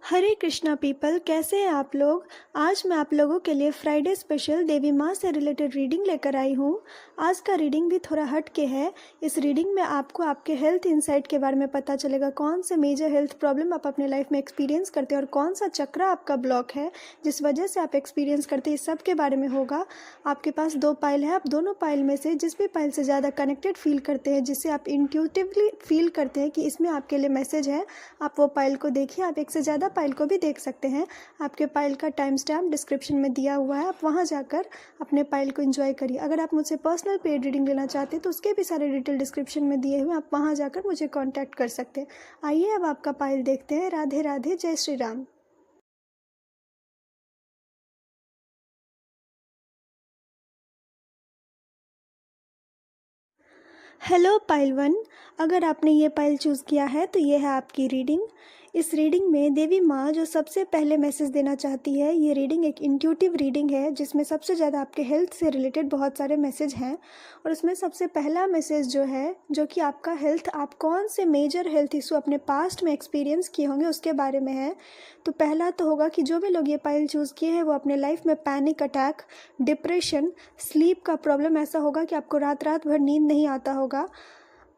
हरे Krishna people, कैसे हैं आप लोग। आज मैं आप लोगों के लिए फ्राइडे स्पेशल देवी माँ से रिलेटेड रीडिंग लेकर आई हूँ। आज का रीडिंग भी थोड़ा हट के है। इस रीडिंग में आपको आपके हेल्थ इंसाइट के बारे में पता चलेगा, कौन से मेजर हेल्थ प्रॉब्लम आप अपने लाइफ में एक्सपीरियंस करते हैं और कौन सा चक्र आपका ब्लॉक है जिस वजह से आप एक्सपीरियंस करते हैं। इस सब के बारे में होगा। आपके पास 2 पाइल है, आप दोनों पाइल में से जिस भी पाइल से ज़्यादा कनेक्टेड फील करते हैं, जिससे आप इंट्यूटिवली फील करते हैं कि इसमें आपके लिए मैसेज है, आप वो पाइल को देखिए। आप एक से ज़्यादा पाइल को भी देख सकते हैं। आपके पाइल का टाइम स्टैम्प डिस्क्रिप्शन में दिया हुआ है, आप वहाँ जाकर अपने पाइल को एंजॉय करिए। अगर आप मुझसे पर्सनल पेड रीडिंग लेना चाहते हैं तो उसके भी सारे डिटेल डिस्क्रिप्शन में दिए हुए, आप वहाँ जाकर मुझे कॉन्टैक्ट कर सकते हैं। आइए अब आपका पाइल देखते हैं। राधे राधे, जय श्री राम। हेलो पाइल 1, अगर आपने ये पाइल चूज़ किया है तो ये है आपकी रीडिंग। इस रीडिंग में देवी माँ जो सबसे पहले मैसेज देना चाहती है, ये रीडिंग एक इंट्यूटिव रीडिंग है जिसमें सबसे ज़्यादा आपके हेल्थ से रिलेटेड बहुत सारे मैसेज हैं। और उसमें सबसे पहला मैसेज जो है, जो कि आपका हेल्थ, आप कौन से मेजर हेल्थ इशू अपने पास्ट में एक्सपीरियंस किए होंगे उसके बारे में है। तो पहला तो होगा कि जो भी लोग ये पाइल चूज़ किए हैं वो अपने लाइफ में पैनिक अटैक, डिप्रेशन, स्लीप का प्रॉब्लम, ऐसा होगा कि आपको रात रात भर नींद नहीं आता होगा।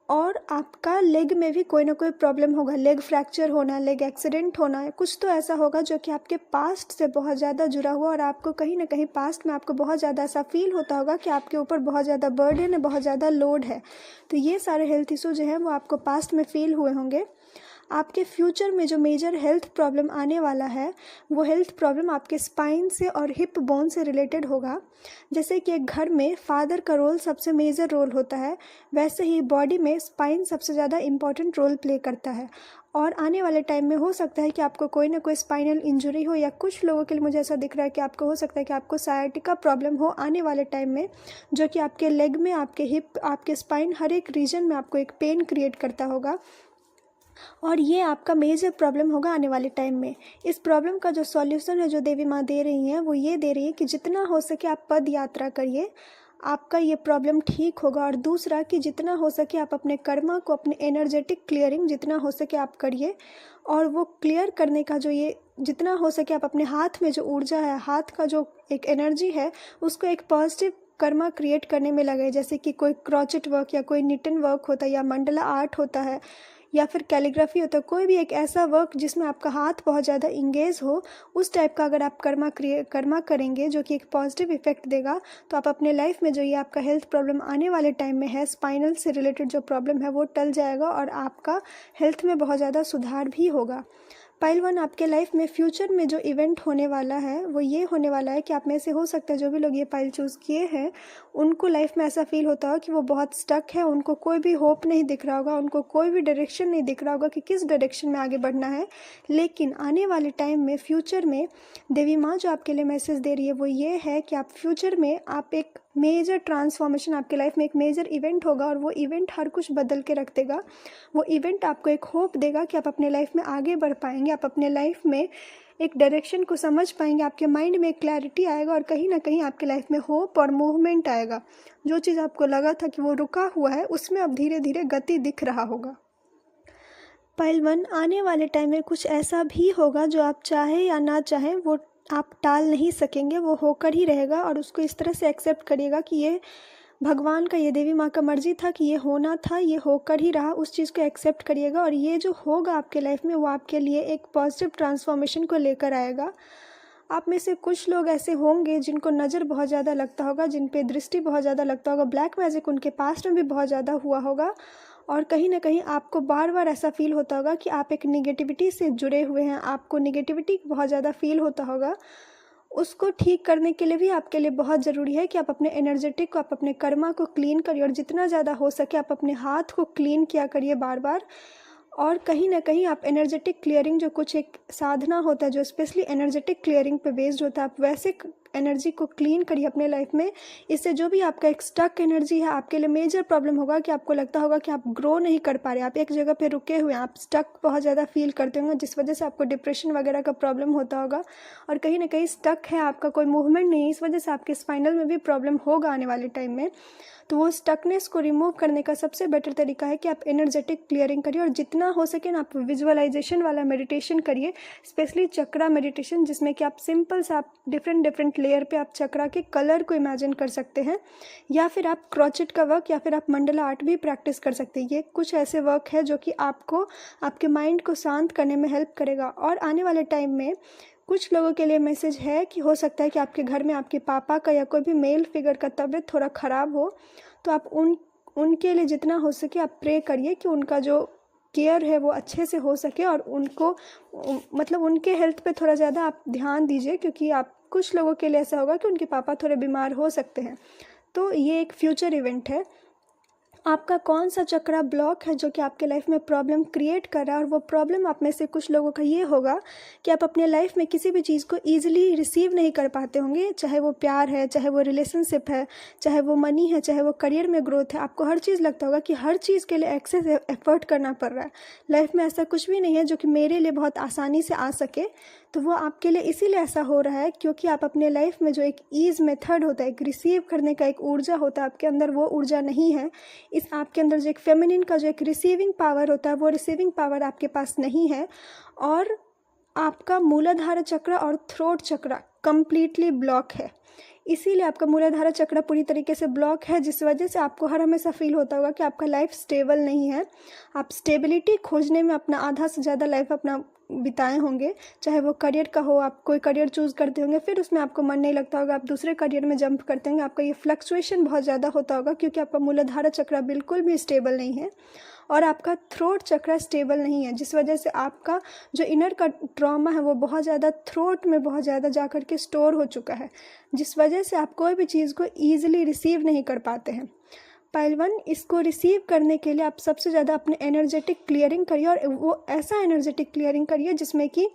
और आपका लेग में भी कोई ना कोई प्रॉब्लम होगा, लेग फ्रैक्चर होना, लेग एक्सीडेंट होना, कुछ तो ऐसा होगा जो कि आपके पास्ट से बहुत ज़्यादा जुड़ा हुआ, और आपको कहीं ना कहीं पास्ट में आपको बहुत ज़्यादा ऐसा फील होता होगा कि आपके ऊपर बहुत ज़्यादा बर्डन है, बहुत ज़्यादा लोड है। तो ये सारे हेल्थ इशू जो है वो आपको पास्ट में फील हुए होंगे। आपके फ्यूचर में जो मेजर हेल्थ प्रॉब्लम आने वाला है, वो हेल्थ प्रॉब्लम आपके स्पाइन से और हिप बोन से रिलेटेड होगा। जैसे कि एक घर में फादर का रोल सबसे मेजर रोल होता है, वैसे ही बॉडी में स्पाइन सबसे ज़्यादा इम्पॉर्टेंट रोल प्ले करता है। और आने वाले टाइम में हो सकता है कि आपको कोई ना कोई स्पाइनल इंजरी हो, या कुछ लोगों के लिए मुझे ऐसा दिख रहा है कि आपको हो सकता है कि आपको सायाटिका प्रॉब्लम हो आने वाले टाइम में, जो कि आपके लेग में, आपके हिप, आपके स्पाइन, हर एक रीजन में आपको एक पेन क्रिएट करता होगा। और ये आपका मेजर प्रॉब्लम होगा आने वाले टाइम में। इस प्रॉब्लम का जो सॉल्यूशन है, जो देवी माँ दे रही हैं, वो ये दे रही है कि जितना हो सके आप पद यात्रा करिए, आपका ये प्रॉब्लम ठीक होगा। और दूसरा कि जितना हो सके आप अपने कर्मा को, अपने एनर्जेटिक क्लियरिंग जितना हो सके आप करिए। और वो क्लियर करने का जो ये जितना हो सके आप अपने हाथ में जो ऊर्जा है, हाथ का जो एक एनर्जी है, उसको एक पॉजिटिव कर्मा क्रिएट करने में लगाए। जैसे कि कोई क्रोचेट वर्क या कोई निटन वर्क होता है, या मंडला आर्ट होता है, या फिर कैलीग्राफी होता है, कोई भी एक ऐसा वर्क जिसमें आपका हाथ बहुत ज़्यादा इंगेज हो, उस टाइप का अगर आप कर्मा करेंगे जो कि एक पॉजिटिव इफेक्ट देगा, तो आप अपने लाइफ में जो ये आपका हेल्थ प्रॉब्लम आने वाले टाइम में है, स्पाइनल से रिलेटेड जो प्रॉब्लम है, वो टल जाएगा और आपका हेल्थ में बहुत ज़्यादा सुधार भी होगा। पाइल 1, आपके लाइफ में फ्यूचर में जो इवेंट होने वाला है वो ये होने वाला है कि आप में से हो सकता है जो भी लोग ये पाइल चूज़ किए हैं, उनको लाइफ में ऐसा फील होता हो कि वो बहुत स्टक है, उनको कोई भी होप नहीं दिख रहा होगा, उनको कोई भी डायरेक्शन नहीं दिख रहा होगा कि किस डायरेक्शन में आगे बढ़ना है। लेकिन आने वाले टाइम में, फ्यूचर में, देवी माँ जो आपके लिए मैसेज दे रही है वो ये है कि आप फ्यूचर में, आप एक मेजर ट्रांसफॉर्मेशन, आपके लाइफ में एक मेजर इवेंट होगा, और वो इवेंट हर कुछ बदल के रख देगा। वो इवेंट आपको एक होप देगा कि आप अपने लाइफ में आगे बढ़ पाएंगे, आप अपने लाइफ में एक डायरेक्शन को समझ पाएंगे, आपके माइंड में एक क्लैरिटी आएगा, और कहीं ना कहीं आपके लाइफ में होप और मूवमेंट आएगा। जो चीज़ आपको लगा था कि वो रुका हुआ है, उसमें अब धीरे धीरे गति दिख रहा होगा। पाइल 1, आने वाले टाइम में कुछ ऐसा भी होगा जो आप चाहे या ना चाहें, वो आप टाल नहीं सकेंगे, वो होकर ही रहेगा। और उसको इस तरह से एक्सेप्ट करिएगा कि ये भगवान का, ये देवी माँ का मर्जी था कि ये होना था, ये होकर ही रहा। उस चीज़ को एक्सेप्ट करिएगा, और ये जो होगा आपके लाइफ में वो आपके लिए एक पॉजिटिव ट्रांसफॉर्मेशन को लेकर आएगा। आप में से कुछ लोग ऐसे होंगे जिनको नज़र बहुत ज़्यादा लगता होगा, जिन पे दृष्टि बहुत ज़्यादा लगता होगा, ब्लैक मैजिक उनके पास्ट में भी बहुत ज़्यादा हुआ होगा। और कहीं ना कहीं आपको बार बार ऐसा फील होता होगा कि आप एक निगेटिविटी से जुड़े हुए हैं, आपको निगेटिविटी बहुत ज़्यादा फील होता होगा। उसको ठीक करने के लिए भी आपके लिए बहुत ज़रूरी है कि आप अपने एनर्जेटिक को, आप अपने कर्मा को क्लीन करिए, और जितना ज़्यादा हो सके आप अपने हाथ को क्लीन किया करिए बार बार। और कहीं ना कहीं आप एनर्जेटिक क्लियरिंग, जो कुछ एक साधना होता है जो स्पेशली एनर्जेटिक क्लियरिंग पे बेस्ड होता है, आप वैसे एनर्जी को क्लीन करिए अपने लाइफ में। इससे जो भी आपका एक स्टक एनर्जी है, आपके लिए मेजर प्रॉब्लम होगा कि आपको लगता होगा कि आप ग्रो नहीं कर पा रहे, आप एक जगह पे रुके हुए हैं, आप स्टक बहुत ज़्यादा फील करते होंगे, जिस वजह से आपको डिप्रेशन वगैरह का प्रॉब्लम होता होगा। और कहीं ना कहीं स्टक है, आपका कोई मूवमेंट नहीं है, इस वजह से आपके स्पाइनल में भी प्रॉब्लम होगा आने वाले टाइम में। तो वो स्टकनेस को रिमूव करने का सबसे बेटर तरीका है कि आप एनर्जेटिक क्लियरिंग करिए, और जितना हो सके ना आप विजुअलाइजेशन वाला मेडिटेशन करिए, स्पेशली चक्रा मेडिटेशन, जिसमें कि आप सिंपल से आप डिफरेंट लेयर पे आप चक्रा के कलर को इमेजिन कर सकते हैं, या फिर आप क्रोचेट का वर्क या फिर आप मंडला आर्ट भी प्रैक्टिस कर सकते हैं। ये कुछ ऐसे वर्क है जो कि आपको आपके माइंड को शांत करने में हेल्प करेगा। और आने वाले टाइम में कुछ लोगों के लिए मैसेज है कि हो सकता है कि आपके घर में आपके पापा का या कोई भी मेल फिगर का तबीयत थोड़ा ख़राब हो, तो आप उनके लिए जितना हो सके आप प्रे करिए कि उनका जो केयर है वो अच्छे से हो सके, और उनको मतलब उनके हेल्थ पे थोड़ा ज़्यादा आप ध्यान दीजिए, क्योंकि आप कुछ लोगों के लिए ऐसा होगा कि उनके पापा थोड़े बीमार हो सकते हैं। तो ये एक फ्यूचर इवेंट है। आपका कौन सा चक्रा ब्लॉक है जो कि आपके लाइफ में प्रॉब्लम क्रिएट कर रहा है, और वो प्रॉब्लम आप में से कुछ लोगों का ये होगा कि आप अपने लाइफ में किसी भी चीज़ को ईजिली रिसीव नहीं कर पाते होंगे, चाहे वो प्यार है, चाहे वो रिलेशनशिप है, चाहे वो मनी है, चाहे वो करियर में ग्रोथ है। आपको हर चीज़ लगता होगा कि हर चीज़ के लिए एक्सेस एफर्ट करना पड़ रहा है। लाइफ में ऐसा कुछ भी नहीं है जो कि मेरे लिए बहुत आसानी से आ सके। तो वो आपके लिए इसीलिए ऐसा हो रहा है क्योंकि आप अपने लाइफ में जो एक ईज़ मेथड होता है, एक रिसीव करने का एक ऊर्जा होता है, आपके अंदर वो ऊर्जा नहीं है। इस आपके अंदर जो एक फेमिनिन का जो एक रिसीविंग पावर होता है, वो रिसीविंग पावर आपके पास नहीं है। और आपका मूलाधार चक्र और थ्रोट चक्र कंप्लीटली ब्लॉक है। इसीलिए आपका मूलाधार चक्र पूरी तरीके से ब्लॉक है, जिस वजह से आपको हर हमेशा फील होता होगा कि आपका लाइफ स्टेबल नहीं है। आप स्टेबिलिटी खोजने में अपना आधा से ज़्यादा लाइफ अपना बिताए होंगे, चाहे वो करियर का हो, आप कोई करियर चूज़ करते होंगे, फिर उसमें आपको मन नहीं लगता होगा, आप दूसरे करियर में जंप करते होंगे, आपका ये फ्लक्चुएशन बहुत ज़्यादा होता होगा क्योंकि आपका मूलाधार चक्र बिल्कुल भी स्टेबल नहीं है और आपका थ्रोट चक्र स्टेबल नहीं है, जिस वजह से आपका जो इनर का ट्रॉमा है वो बहुत ज़्यादा थ्रोट में बहुत ज़्यादा जा कर के स्टोर हो चुका है, जिस वजह से आप कोई भी चीज़ को ईजिली रिसीव नहीं कर पाते हैं। पाइलवन, इसको रिसीव करने के लिए आप सबसे ज़्यादा अपने एनर्जेटिक क्लियरिंग करिए, और वो ऐसा एनर्जेटिक क्लियरिंग करिए जिसमें कि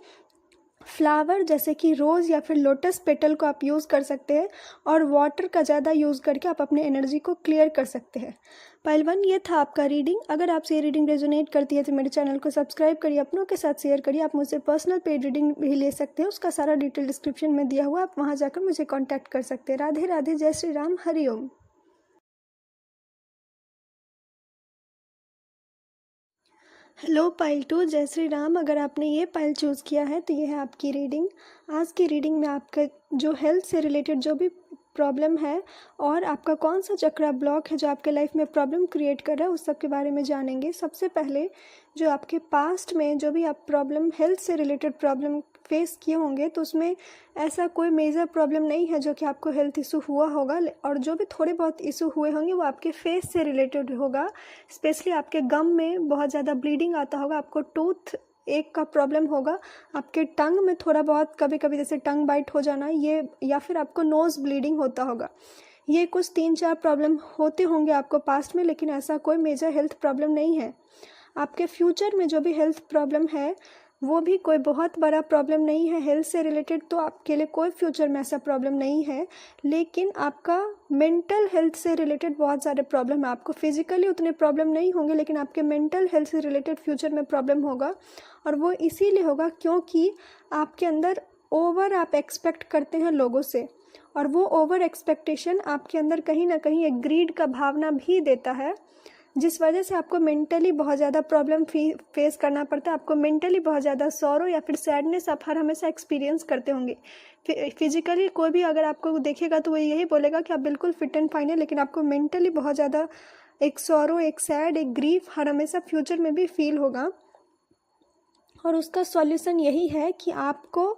फ्लावर जैसे कि रोज़ या फिर लोटस पेटल को आप यूज़ कर सकते हैं, और वाटर का ज़्यादा यूज़ करके आप अपने एनर्जी को क्लियर कर सकते हैं। पाइलवन, ये था आपका रीडिंग। अगर आपसे ये रीडिंग रेजोनेट करती है तो मेरे चैनल को सब्सक्राइब करिए, अपनों के साथ शेयर करिए। आप मुझसे पर्सनल पेड रीडिंग भी ले सकते हैं, उसका सारा डिटेल डिस्क्रिप्शन में दिया हुआ, आप वहाँ जाकर मुझे कॉन्टैक्ट कर सकते हैं। राधे राधे, जय श्री राम, हरि ओम। हेलो पाइल 2, जय श्री राम। अगर आपने ये पाइल चूज़ किया है तो ये है आपकी रीडिंग। आज की रीडिंग में आपका जो हेल्थ से रिलेटेड जो भी प्रॉब्लम है और आपका कौन सा चक्रा ब्लॉक है जो आपके लाइफ में प्रॉब्लम क्रिएट कर रहा है, उस सब के बारे में जानेंगे। सबसे पहले जो आपके पास्ट में जो भी आप प्रॉब्लम हेल्थ से रिलेटेड प्रॉब्लम फेस किए होंगे, तो उसमें ऐसा कोई मेजर प्रॉब्लम नहीं है जो कि आपको हेल्थ इशू हुआ होगा, और जो भी थोड़े बहुत इशू हुए होंगे वो आपके फेस से रिलेटेड होगा। स्पेशली आपके गम में बहुत ज़्यादा ब्लीडिंग आता होगा, आपको टूथ एक का प्रॉब्लम होगा, आपके टंग में थोड़ा बहुत कभी कभी जैसे टंग बाइट हो जाना, ये, या फिर आपको नोज़ ब्लीडिंग होता होगा। ये कुछ 3-4 प्रॉब्लम होते होंगे आपको पास्ट में, लेकिन ऐसा कोई मेजर हेल्थ प्रॉब्लम नहीं है। आपके फ्यूचर में जो भी हेल्थ प्रॉब्लम है वो भी कोई बहुत बड़ा प्रॉब्लम नहीं है हेल्थ से रिलेटेड, तो आपके लिए कोई फ्यूचर में ऐसा प्रॉब्लम नहीं है। लेकिन आपका मेंटल हेल्थ से रिलेटेड बहुत सारे प्रॉब्लम है। आपको फिजिकली उतने प्रॉब्लम नहीं होंगे, लेकिन आपके मेंटल हेल्थ से रिलेटेड फ्यूचर में प्रॉब्लम होगा, और वो इसीलिए होगा क्योंकि आपके अंदर ओवर आप एक्सपेक्ट करते हैं लोगों से, और वो ओवर एक्सपेक्टेशन आपके अंदर कहीं ना कहीं एक ग्रीड का भावना भी देता है, जिस वजह से आपको मेंटली बहुत ज़्यादा प्रॉब्लम फेस करना पड़ता है। आपको मेंटली बहुत ज़्यादा सॉरो या फिर सैडनेस आप हर हमेशा एक्सपीरियंस करते होंगे। फिजिकली कोई भी अगर आपको देखेगा तो वो यही बोलेगा कि आप बिल्कुल फिट एंड फाइन है, लेकिन आपको मेंटली बहुत ज़्यादा एक सॉरो, एक सैड, एक ग्रीफ हर हमेशा फ्यूचर में भी फील होगा। और उसका सॉल्यूशन यही है कि आपको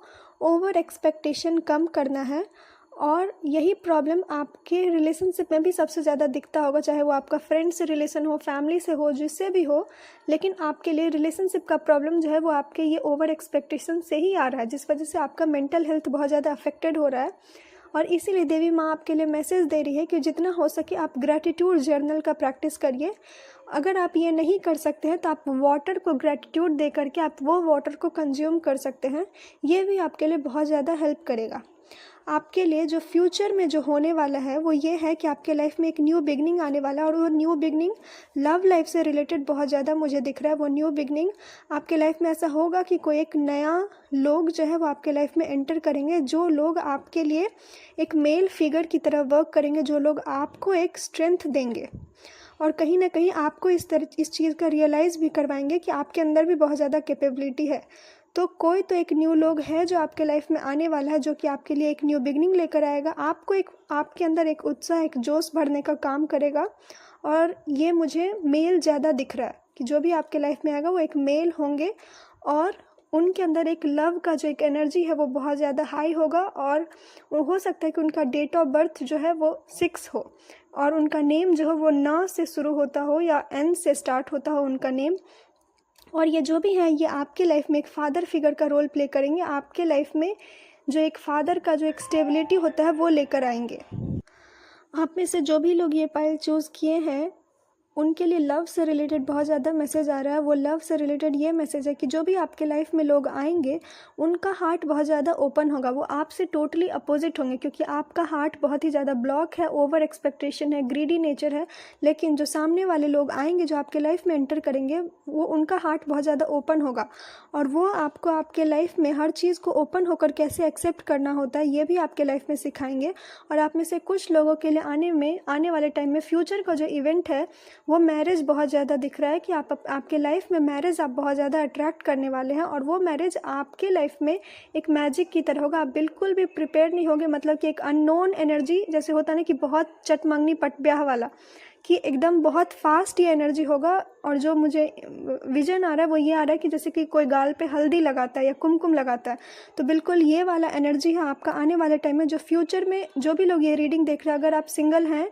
ओवर एक्सपेक्टेशन कम करना है, और यही प्रॉब्लम आपके रिलेशनशिप में भी सबसे ज़्यादा दिखता होगा, चाहे वो आपका फ्रेंड से रिलेशन हो, फैमिली से हो, जिससे भी हो। लेकिन आपके लिए रिलेशनशिप का प्रॉब्लम जो है वो आपके ये ओवर एक्सपेक्टेशन से ही आ रहा है, जिस वजह से आपका मेंटल हेल्थ बहुत ज़्यादा अफेक्टेड हो रहा है। और इसीलिए देवी माँ आपके लिए मैसेज दे रही है कि जितना हो सके आप ग्रैटिट्यूड जर्नल का प्रैक्टिस करिए, अगर आप ये नहीं कर सकते हैं तो आप वाटर को ग्रैटिट्यूड दे करके आप वो वाटर को कंज्यूम कर सकते हैं। ये भी आपके लिए बहुत ज़्यादा हेल्प करेगा। आपके लिए जो फ्यूचर में जो होने वाला है वो ये है कि आपके लाइफ में एक न्यू बिगनिंग आने वाला है, और वो न्यू बिगनिंग लव लाइफ से रिलेटेड बहुत ज़्यादा मुझे दिख रहा है। वो न्यू बिगनिंग आपके लाइफ में ऐसा होगा कि कोई एक नया लोग जो है वो आपके लाइफ में एंटर करेंगे, जो लोग आपके लिए एक मेल फिगर की तरह वर्क करेंगे, जो लोग आपको एक स्ट्रेंथ देंगे और कहीं ना कहीं आपको इस चीज़ का रियलाइज़ भी करवाएंगे कि आपके अंदर भी बहुत ज़्यादा कैपेबिलिटी है। तो कोई तो एक न्यू लोग है जो आपके लाइफ में आने वाला है, जो कि आपके लिए एक न्यू बिगनिंग लेकर आएगा, आपके अंदर एक उत्साह, एक जोश भरने का काम करेगा। और ये मुझे मेल ज़्यादा दिख रहा है कि जो भी आपके लाइफ में आएगा वो एक मेल होंगे, और उनके अंदर एक लव का जो एक एनर्जी है वो बहुत ज़्यादा हाई होगा। और वो हो सकता है कि उनका डेट ऑफ बर्थ जो है वो 6 हो, और उनका नेम जो है वो न से शुरू होता हो या एन से स्टार्ट होता हो उनका नेम। और ये जो भी है ये आपके लाइफ में एक फादर फिगर का रोल प्ले करेंगे। आपके लाइफ में जो एक फादर का जो एक स्टेबिलिटी होता है वो लेकर आएंगे। आप में से जो भी लोग ये पाइल चूज़ किए हैं उनके लिए लव से रिलेटेड बहुत ज़्यादा मैसेज आ रहा है। वो लव से रिलेटेड ये मैसेज है कि जो भी आपके लाइफ में लोग आएंगे उनका हार्ट बहुत ज़्यादा ओपन होगा। वो आपसे टोटली अपोजिट होंगे, क्योंकि आपका हार्ट बहुत ही ज़्यादा ब्लॉक है, ओवर एक्सपेक्टेशन है, ग्रीडी नेचर है। लेकिन जो सामने वाले लोग आएंगे, जो आपके लाइफ में एंटर करेंगे, वो उनका हार्ट बहुत ज़्यादा ओपन होगा, और वो आपको आपके लाइफ में हर चीज़ को ओपन होकर कैसे एक्सेप्ट करना होता है ये भी आपके लाइफ में सिखाएंगे। और आप में से कुछ लोगों के लिए आने वाले टाइम में फ्यूचर का जो इवेंट है वो मैरिज बहुत ज़्यादा दिख रहा है कि आपके लाइफ में मैरिज आप बहुत ज़्यादा अट्रैक्ट करने वाले हैं, और वो मैरिज आपके लाइफ में एक मैजिक की तरह होगा। आप बिल्कुल भी प्रिपेयर नहीं होगे, मतलब कि एक अननोन एनर्जी जैसे होता है ना कि बहुत चटमंगनी पट ब्याह वाला, कि एकदम बहुत फास्ट ये एनर्जी होगा। और जो मुझे विजन आ रहा है वो ये आ रहा है कि जैसे कि कोई गाल पे हल्दी लगाता है या कुमकुम लगाता है, तो बिल्कुल ये वाला एनर्जी है आपका आने वाले टाइम में। जो फ्यूचर में जो भी लोग ये रीडिंग देख रहे हैं, अगर आप सिंगल हैं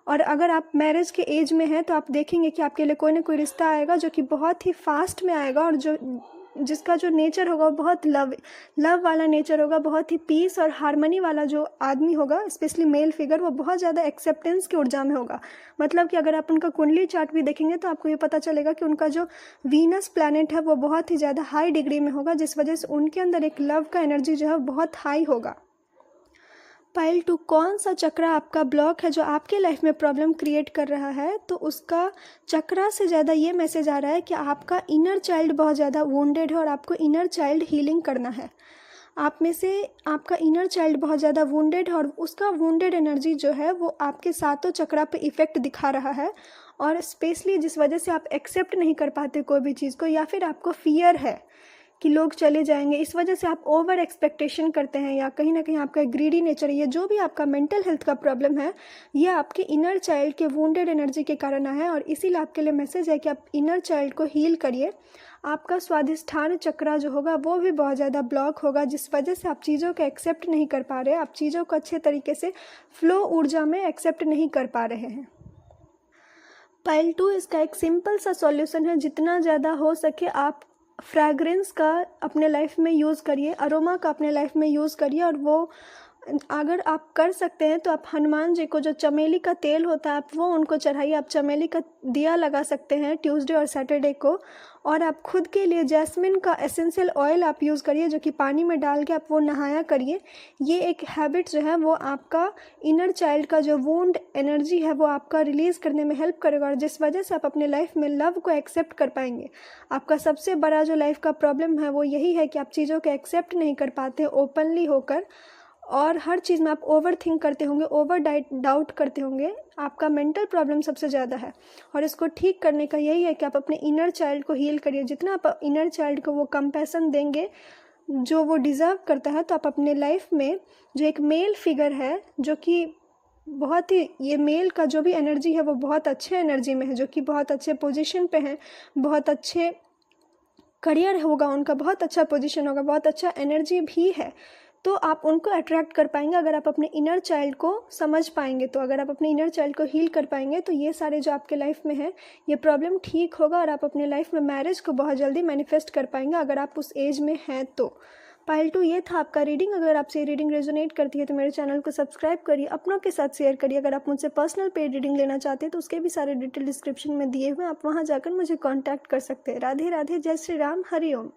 और अगर आप मैरिज के एज में हैं, तो आप देखेंगे कि आपके लिए कोई ना कोई रिश्ता आएगा जो कि बहुत ही फास्ट में आएगा, और जिसका जो नेचर होगा वो बहुत लव वाला नेचर होगा, बहुत ही पीस और हार्मनी वाला जो आदमी होगा, स्पेशली मेल फिगर, वो बहुत ज़्यादा एक्सेप्टेंस की ऊर्जा में होगा। मतलब कि अगर आप उनका कुंडली चार्ट भी देखेंगे तो आपको ये पता चलेगा कि उनका जो वीनस प्लैनेट है वो बहुत ही ज़्यादा हाई डिग्री में होगा, जिस वजह से उनके अंदर एक लव का एनर्जी जो है बहुत हाई होगा। पाइल 2, कौन सा चक्रा आपका ब्लॉक है जो आपके लाइफ में प्रॉब्लम क्रिएट कर रहा है? तो उसका चक्रा से ज़्यादा ये मैसेज आ रहा है कि आपका इनर चाइल्ड बहुत ज़्यादा वुंडेड है, और आपको इनर चाइल्ड हीलिंग करना है। आप में से आपका इनर चाइल्ड बहुत ज़्यादा वुंडेड है, और उसका वुंडेड एनर्जी जो है वो आपके सातों चक्रा पे इफ़ेक्ट दिखा रहा है। और स्पेशली जिस वजह से आप एक्सेप्ट नहीं कर पाते कोई भी चीज़ को, या फिर आपको फियर है कि लोग चले जाएंगे, इस वजह से आप ओवर एक्सपेक्टेशन करते हैं, या कहीं ना कहीं आपका ग्रीडी नेचर है। ये जो भी आपका मेंटल हेल्थ का प्रॉब्लम है ये आपके इनर चाइल्ड के वुंडेड एनर्जी के कारण है, और इसीलिए आपके लिए मैसेज है कि आप इनर चाइल्ड को हील करिए। आपका स्वाधिष्ठान चक्रा जो होगा वो भी बहुत ज़्यादा ब्लॉक होगा, जिस वजह से आप चीज़ों को एक्सेप्ट नहीं कर पा रहे, आप चीज़ों को अच्छे तरीके से फ्लो ऊर्जा में एक्सेप्ट नहीं कर पा रहे हैं। पाइल 2, इसका एक सिंपल सा सॉल्यूशन है, जितना ज़्यादा हो सके आप फ्रैग्रेंस का अपने लाइफ में यूज़ करिए, अरोमा का अपने लाइफ में यूज़ करिए। और वो अगर आप कर सकते हैं तो आप हनुमान जी को जो चमेली का तेल होता है आप वो उनको चढ़ाइए। आप चमेली का दिया लगा सकते हैं ट्यूसडे और सैटरडे को। और आप खुद के लिए जैस्मिन का एसेंशियल ऑयल आप यूज़ करिए, जो कि पानी में डाल के आप वो नहाया करिए। ये एक हैबिट जो है वो आपका इनर चाइल्ड का जो वुंड एनर्जी है वो आपका रिलीज़ करने में हेल्प करेगा, और जिस वजह से आप अपने लाइफ में लव को एक्सेप्ट कर पाएंगे। आपका सबसे बड़ा जो लाइफ का प्रॉब्लम है वो यही है कि आप चीज़ों को एक्सेप्ट नहीं कर पाते ओपनली होकर, और हर चीज़ में आप ओवर थिंक करते होंगे, ओवर डाउट करते होंगे। आपका मेंटल प्रॉब्लम सबसे ज़्यादा है, और इसको ठीक करने का यही है कि आप अपने इनर चाइल्ड को हील करिए। जितना आप इनर चाइल्ड को वो कंपैशन देंगे जो वो डिज़र्व करता है, तो आप अपने लाइफ में जो एक मेल फिगर है, जो कि बहुत ही, ये मेल का जो भी एनर्जी है वो बहुत अच्छे एनर्जी में है, जो कि बहुत अच्छे पोजीशन पे हैं, बहुत अच्छे करियर होगा उनका, बहुत अच्छा पोजीशन होगा, बहुत अच्छा एनर्जी भी है, तो आप उनको अट्रैक्ट कर पाएंगे अगर आप अपने इनर चाइल्ड को समझ पाएंगे। तो अगर आप अपने इनर चाइल्ड को हील कर पाएंगे तो ये सारे जो आपके लाइफ में है ये प्रॉब्लम ठीक होगा, और आप अपने लाइफ में मैरिज को बहुत जल्दी मैनिफेस्ट कर पाएंगे अगर आप उस एज में हैं तो। पाइल 2 ये था आपका रीडिंग। अगर आपसे रीडिंग रेजोनेट करती है तो मेरे चैनल को सब्सक्राइब करिए, अपनों के साथ शेयर करिए। अगर आप मुझसे पर्सनल पेड रीडिंग लेना चाहते हैं तो उसके भी सारे डिटेल डिस्क्रिप्शन में दिए हुए, आप वहाँ जाकर मुझे कॉन्टैक्ट कर सकते हैं। राधे राधे, जय श्री राम, हरि ओम।